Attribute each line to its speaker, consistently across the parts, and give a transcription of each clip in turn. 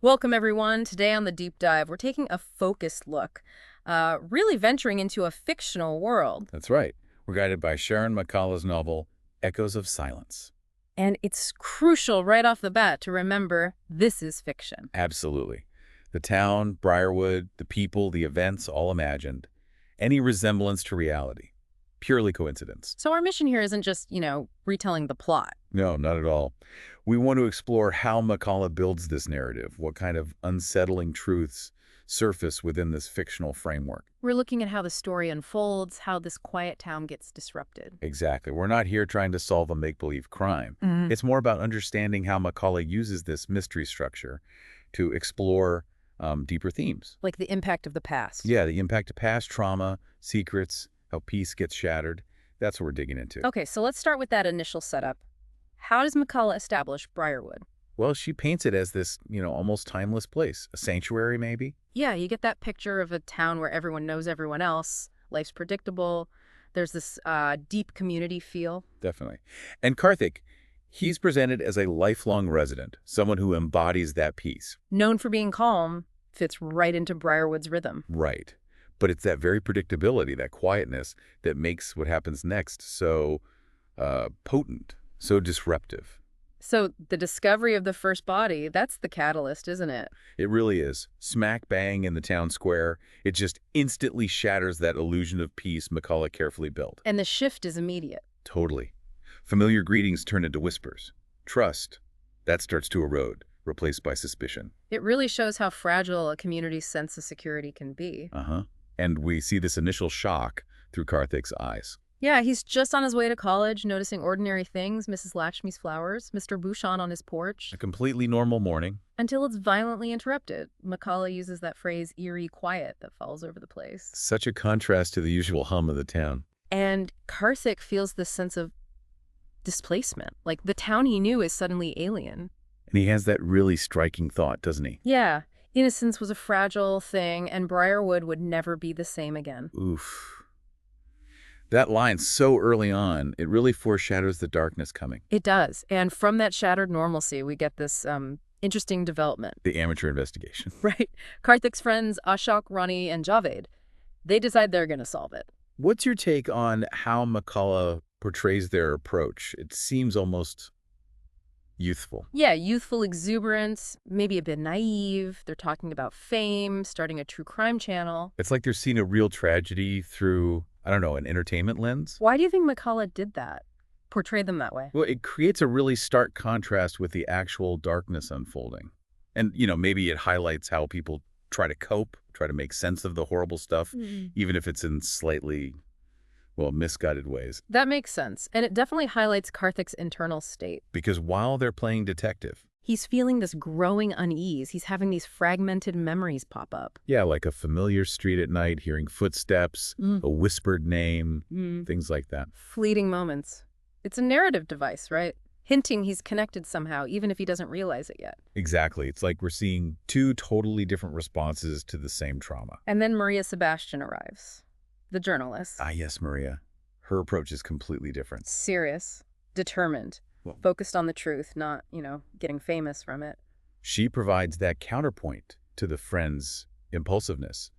Speaker 1: Welcome, everyone. Today on the Deep Dive, we're taking a focused look, really venturing into a fictional world.
Speaker 2: That's right. We're guided by Sharon McCullough's novel, Echoes of Silence.
Speaker 1: And it's crucial right off the bat to remember this is fiction.
Speaker 2: Absolutely. The town, Briarwood, the people, the events, all imagined. Any resemblance to reality. Purely coincidence.
Speaker 1: So our mission here isn't just, retelling the plot.
Speaker 2: No, not at all. We want to explore how McCullough builds this narrative, what kind of unsettling truths surface within this fictional framework.
Speaker 1: We're looking at how the story unfolds, how this quiet town gets disrupted.
Speaker 2: Exactly. We're not here trying to solve a make-believe crime.
Speaker 1: Mhm.
Speaker 2: It's more about understanding how McCullough uses this mystery structure to explore deeper themes.
Speaker 1: Like the impact of the past.
Speaker 2: Yeah, the impact of past trauma, secrets, how peace gets shattered. That's what we're digging into.
Speaker 1: Okay, so let's start with that initial setup. How does McCullough establish Briarwood?
Speaker 2: Well, she paints it as this, almost timeless place. A sanctuary, maybe?
Speaker 1: Yeah, you get that picture of a town where everyone knows everyone else. Life's predictable. There's this deep community feel.
Speaker 2: Definitely. And Karthik, he's presented as a lifelong resident, someone who embodies that peace.
Speaker 1: Known for being calm, fits right into Briarwood's rhythm.
Speaker 2: Right. But it's that very predictability, that quietness, that makes what happens next so potent, so disruptive.
Speaker 1: So the discovery of the first body, that's the catalyst, isn't it?
Speaker 2: It really is. Smack bang in the town square. It just instantly shatters that illusion of peace McCullough carefully built.
Speaker 1: And the shift is immediate.
Speaker 2: Totally. Familiar greetings turn into whispers. Trust, that starts to erode, replaced by suspicion.
Speaker 1: It really shows how fragile a community's sense of security can be.
Speaker 2: Uh-huh. And we see this initial shock through Karthik's eyes.
Speaker 1: Yeah, he's just on his way to college, noticing ordinary things, Mrs. Lakshmi's flowers, Mr. Bhushan on his porch,
Speaker 2: A completely normal morning.
Speaker 1: until it's violently interrupted. McCullough uses that phrase, eerie quiet, that falls over the place.
Speaker 2: Such a contrast to the usual hum of the town.
Speaker 1: And Karthik feels this sense of displacement. Like the town he knew is suddenly alien.
Speaker 2: And he has that really striking thought, doesn't he?
Speaker 1: Yeah, innocence was a fragile thing, and Briarwood would never be the same again.
Speaker 2: Oof. That line so early on, it really foreshadows the darkness coming.
Speaker 1: It does. And from that shattered normalcy, we get this interesting development.
Speaker 2: The amateur investigation.
Speaker 1: Right? Karthik's friends, Ashok, Rani, and Javed, they decide they're going to solve it.
Speaker 2: What's your take on how McCullough portrays their approach? It seems almost youthful.
Speaker 1: Yeah, youthful exuberance, maybe a bit naive. They're talking about fame, starting a true crime channel.
Speaker 2: It's like they're seeing a real tragedy through, I don't know, an entertainment lens.
Speaker 1: Why do you think McCullough did that? Portrayed them that way?
Speaker 2: Well, it creates a really stark contrast with the actual darkness unfolding. And, maybe it highlights how people try to cope, try to make sense of the horrible stuff, even if it's in slightly, misguided ways.
Speaker 1: That makes sense. And it definitely highlights Karthik's internal state.
Speaker 2: Because while they're playing detective,
Speaker 1: He's feeling this growing unease. He's having these fragmented memories pop up.
Speaker 2: yeah, like a familiar street at night, hearing footsteps, a whispered name, things like that.
Speaker 1: Fleeting moments. It's a narrative device, right? Hinting he's connected somehow, even if he doesn't realize it yet.
Speaker 2: Exactly. It's like we're seeing two totally different responses to the same trauma.
Speaker 1: And then Maria Sebastian arrives. The journalist.
Speaker 2: Ah, yes, Maria. Her approach is completely different.
Speaker 1: Serious. Determined.
Speaker 2: Well,
Speaker 1: Focused on the truth, not, getting famous from it.
Speaker 2: she provides that counterpoint to the friend's impulsiveness,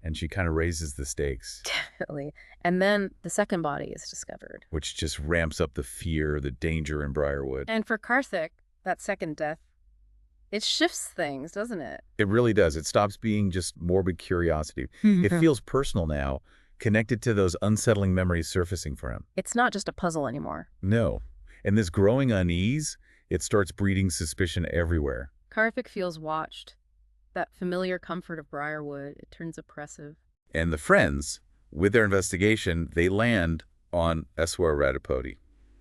Speaker 2: and she kind of raises the stakes,
Speaker 1: Definitely. And then the second body is discovered.
Speaker 2: which just ramps up the fear, the danger in Briarwood.
Speaker 1: And for Karthik, that second death, it shifts things, doesn't it?
Speaker 2: It really does. It stops being just morbid curiosity. It feels personal now, connected to those unsettling memories surfacing for him.
Speaker 1: It's not just a puzzle anymore.
Speaker 2: No. And this growing unease, it starts breeding suspicion everywhere.
Speaker 1: Karthik feels watched. That familiar comfort of Briarwood, it turns oppressive.
Speaker 2: And the friends, with their investigation, they land on Eswar Radipodi.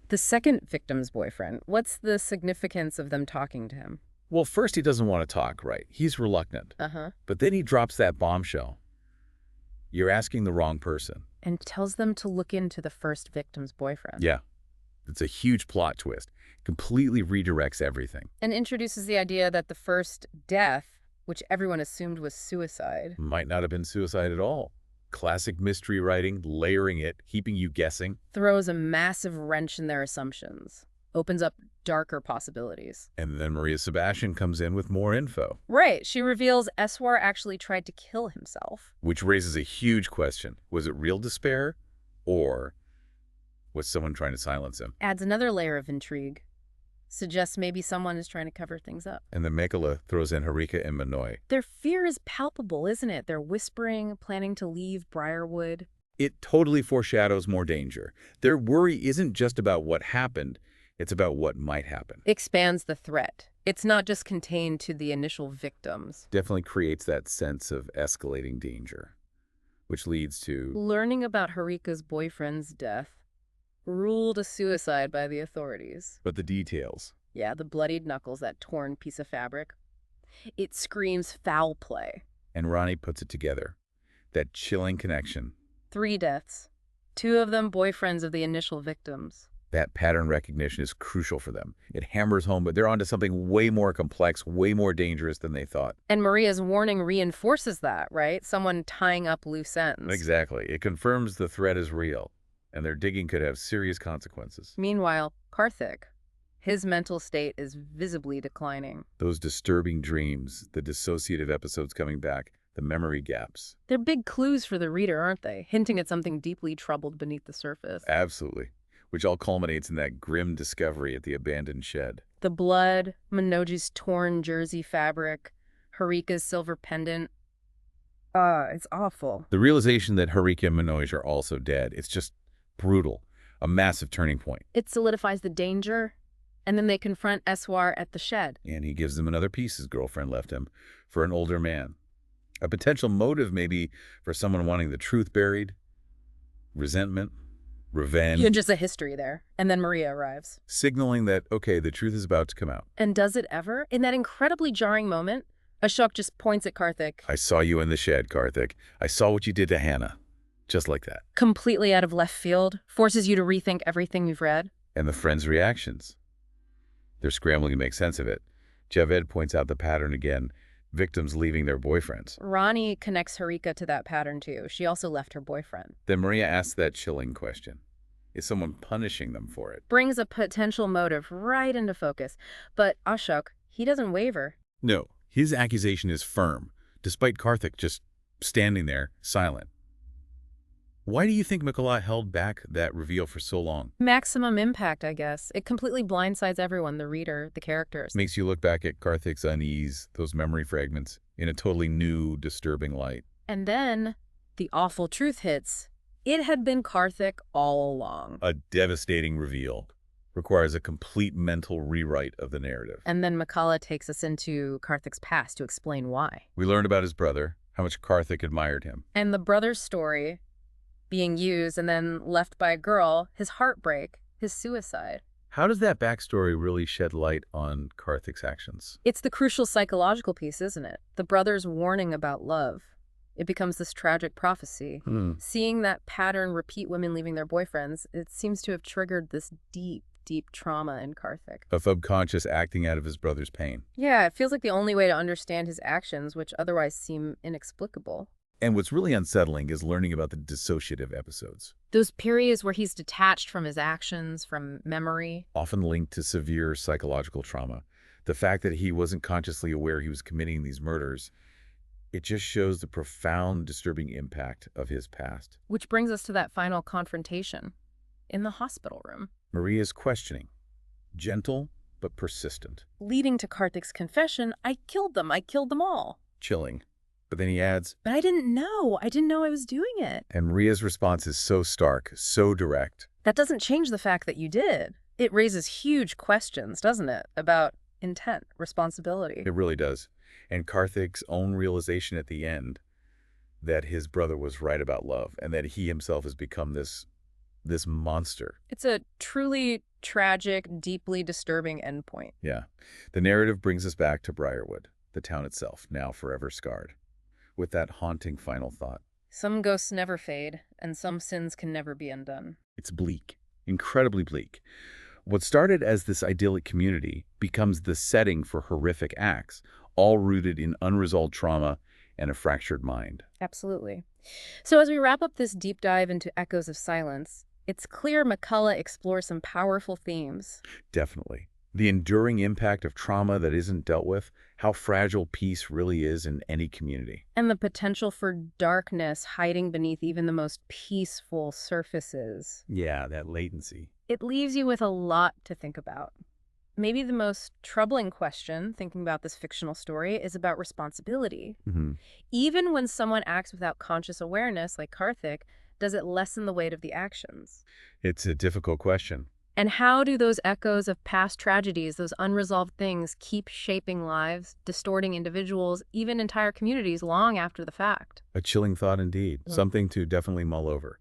Speaker 1: The second victim's boyfriend, what's the significance of them talking to him?
Speaker 2: Well, first he doesn't want to talk, right? He's reluctant.
Speaker 1: Uh-huh.
Speaker 2: But then he drops that bombshell. You're asking the wrong person.
Speaker 1: And tells them to look into the first victim's boyfriend.
Speaker 2: Yeah. It's a huge plot twist. Completely redirects everything.
Speaker 1: And introduces the idea that the first death, which everyone assumed was suicide,
Speaker 2: Might not have been suicide at all. Classic mystery writing, layering it, keeping you guessing.
Speaker 1: throws a massive wrench in their assumptions. opens up darker possibilities.
Speaker 2: And then Maria Sebastian comes in with more info,
Speaker 1: Right. She reveals Eswar actually tried to kill himself.
Speaker 2: which raises a huge question. Was it real despair, or was someone trying to silence him?
Speaker 1: Adds another layer of intrigue. Suggests maybe someone is trying to cover things up.
Speaker 2: And then Mekala throws in Harika and Manoy.
Speaker 1: Their fear is palpable, isn't it? They're whispering, planning to leave Briarwood.
Speaker 2: It totally foreshadows more danger. Their worry isn't just about what happened, it's about what might happen.
Speaker 1: Expands the threat. It's not just contained to the initial victims.
Speaker 2: Definitely creates that sense of escalating danger, which leads to...
Speaker 1: Learning about Harika's boyfriend's death. Ruled a suicide by the authorities.
Speaker 2: But the details.
Speaker 1: Yeah, the bloodied knuckles, that torn piece of fabric. It screams foul play.
Speaker 2: And Ronnie puts it together. That chilling connection.
Speaker 1: 3 deaths. 2 of them boyfriends of the initial victims.
Speaker 2: That pattern recognition is crucial for them. It hammers home, but they're onto something way more complex, way more dangerous than they thought.
Speaker 1: And Maria's warning reinforces that, right? Someone tying up loose ends.
Speaker 2: Exactly. It confirms the threat is real, and their digging could have serious consequences.
Speaker 1: Meanwhile, Karthik, his mental state is visibly declining.
Speaker 2: Those disturbing dreams, the dissociative episodes coming back, the memory gaps.
Speaker 1: They're big clues for the reader, aren't they? Hinting at something deeply troubled beneath the surface.
Speaker 2: Absolutely. Which all culminates in that grim discovery at the abandoned shed.
Speaker 1: The blood, Minoji's torn jersey fabric, Harika's silver pendant. It's awful.
Speaker 2: The realization that Harika and Manoj are also dead, it's just brutal. A massive turning point.
Speaker 1: It solidifies the danger, and then they confront Eswar at the shed.
Speaker 2: And he gives them another piece his girlfriend left him for an older man. A potential motive maybe for someone wanting the truth buried, resentment, revenge.
Speaker 1: Yeah, just a history there. And then Maria arrives.
Speaker 2: Signaling that, okay, the truth is about to come out.
Speaker 1: And does it ever? In that incredibly jarring moment, Ashok just points at Karthik.
Speaker 2: I saw you in the shed, Karthik. I saw what you did to Hannah. Just like that.
Speaker 1: Completely out of left field, forces you to rethink everything you've read.
Speaker 2: And the friends' reactions. They're scrambling to make sense of it. Javed points out the pattern again. Victims leaving their boyfriends.
Speaker 1: Ronnie connects Harika to that pattern too. She also left her boyfriend.
Speaker 2: Then Maria asks that chilling question. Is someone punishing them for it?
Speaker 1: Brings a potential motive right into focus. But Ashok, he doesn't waver.
Speaker 2: No, his accusation is firm, despite Karthik just standing there, silent. Why do you think Mikola held back that reveal for so long?
Speaker 1: Maximum impact, I guess. It completely blindsides everyone, the reader, the characters.
Speaker 2: Makes you look back at Karthik's unease, those memory fragments, in a totally new, disturbing light.
Speaker 1: And then the awful truth hits. It had been Karthik all along.
Speaker 2: A devastating reveal. Requires a complete mental rewrite of the narrative.
Speaker 1: And then Makala takes us into Karthik's past to explain why.
Speaker 2: We learned about his brother, how much Karthik admired him.
Speaker 1: And the brother's story, being used and then left by a girl, his heartbreak, his suicide.
Speaker 2: How does that backstory really shed light on Karthik's actions?
Speaker 1: It's the crucial psychological piece, isn't it? The brother's warning about love. It becomes this tragic prophecy. Seeing that pattern repeat women leaving their boyfriends, it seems to have triggered this deep trauma in Karthik.
Speaker 2: A subconscious acting out of his brother's pain.
Speaker 1: Yeah, it feels like the only way to understand his actions, which otherwise seem inexplicable.
Speaker 2: And what's really unsettling is learning about the dissociative episodes.
Speaker 1: Those periods where he's detached from his actions, from memory.
Speaker 2: Often linked to severe psychological trauma. The fact that he wasn't consciously aware he was committing these murders, it just shows the profound, disturbing impact of his past.
Speaker 1: Which brings us to that final confrontation in the hospital room.
Speaker 2: Maria's questioning. Gentle, but persistent.
Speaker 1: Leading to Karthik's confession, I killed them all.
Speaker 2: Chilling. But then he adds,
Speaker 1: But I didn't know I was doing it.
Speaker 2: and Maria's response is so stark, so direct.
Speaker 1: That doesn't change the fact that you did. It raises huge questions, doesn't it? About intent, responsibility.
Speaker 2: It really does. And Karthik's own realization at the end that his brother was right about love and that he himself has become this monster.
Speaker 1: It's a truly tragic, deeply disturbing endpoint.
Speaker 2: Yeah. The narrative brings us back to Briarwood, the town itself, now forever scarred, with that haunting final thought.
Speaker 1: Some ghosts never fade, and some sins can never be undone.
Speaker 2: It's bleak, incredibly bleak. What started as this idyllic community becomes the setting for horrific acts, all rooted in unresolved trauma and a fractured mind.
Speaker 1: Absolutely. So as we wrap up this deep dive into Echoes of Silence, It's clear McCullough explores some powerful themes.
Speaker 2: Definitely. The enduring impact of trauma that isn't dealt with, how fragile peace really is in any community.
Speaker 1: And the potential for darkness hiding beneath even the most peaceful surfaces.
Speaker 2: Yeah, that latency.
Speaker 1: It leaves you with a lot to think about. Maybe the most troubling question, thinking about this fictional story, is about responsibility.
Speaker 2: Hmm.
Speaker 1: Even when someone acts without conscious awareness, like Karthik, does it lessen the weight of the actions?
Speaker 2: It's a difficult question.
Speaker 1: And how do those echoes of past tragedies, those unresolved things, keep shaping lives, distorting individuals, even entire communities long after the fact?
Speaker 2: A chilling thought indeed. Something to definitely mull over.